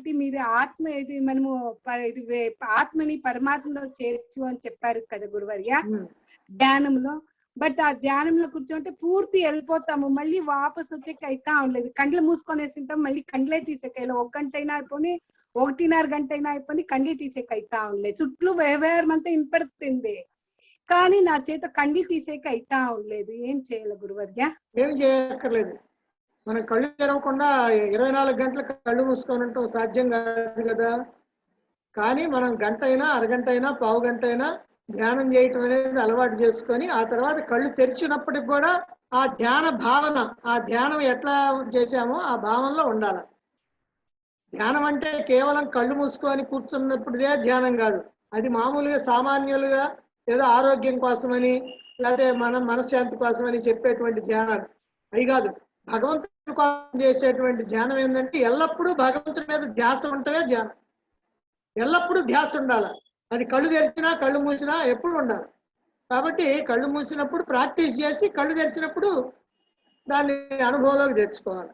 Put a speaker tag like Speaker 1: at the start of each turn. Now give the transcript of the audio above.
Speaker 1: మీరు ఆత్మ ఇది మనము ఆత్మని పరమాత్మలో చేర్చు అని చెప్పారు కదా గురువర్య ధ్యానంలో. బట్ ఆ ధ్యానంలో కూర్చోంటే పూర్తి వెళ్ళిపోతాము, మళ్ళీ వాపస్ వచ్చేకి అయితా ఉండలేదు. కండ్లు మూసుకొనేసి ఉంటాం, మళ్ళీ కండ్లే తీసేకాయలు. 1 గంట అయినా అయిపోయి 1.5 గంట అయినా అయిపోయి కండ్లు తీసేకి అయితా ఉండలేదు. చుట్టూ వేవేరమంతా వినపడుతుంది, కానీ నా చేత కండ్లు తీసేకి అయితా ఉండలేదు. ఏం చేయాలి గురువర్య?
Speaker 2: ఏం చేయక్కర్లేదు. మనం కళ్ళు తెరవకుండా 24 గంటలు కళ్ళు మూసుకొని ఉంటాం సాధ్యం కాదు కదా. కానీ మనం గంట అయినా, అరగంట అయినా, పావు గంట అయినా ధ్యానం చేయటం అనేది అలవాటు చేసుకొని ఆ తర్వాత కళ్ళు తెరిచినప్పటికి కూడా ఆ ధ్యాన భావన, ఆ ధ్యానం ఎట్లా చేసామో ఆ భావనలో ఉండాలి. ధ్యానం అంటే కేవలం కళ్ళు మూసుకొని కూర్చున్నప్పుడే ధ్యానం కాదు. అది మామూలుగా సామాన్యులుగా ఏదో ఆరోగ్యం కోసమని లేకపోతే మనం మనశ్శాంతి కోసమని చెప్పేటువంటి ధ్యానాలు అవి కాదు. భగవంతుడి కోసం చేసేటువంటి ధ్యానం ఏంటంటే ఎల్లప్పుడూ భగవంతుడి మీద ధ్యాస ఉంటమే ధ్యానం. ఎల్లప్పుడూ ధ్యాస ఉండాలి. అది కళ్ళు తెరిచినా కళ్ళు మూసినా ఎప్పుడు ఉండాలి. కాబట్టి కళ్ళు మూసినప్పుడు ప్రాక్టీస్ చేసి కళ్ళు తెరిచినప్పుడు దాన్ని అనుభవంలోకి తెచ్చుకోవాలి.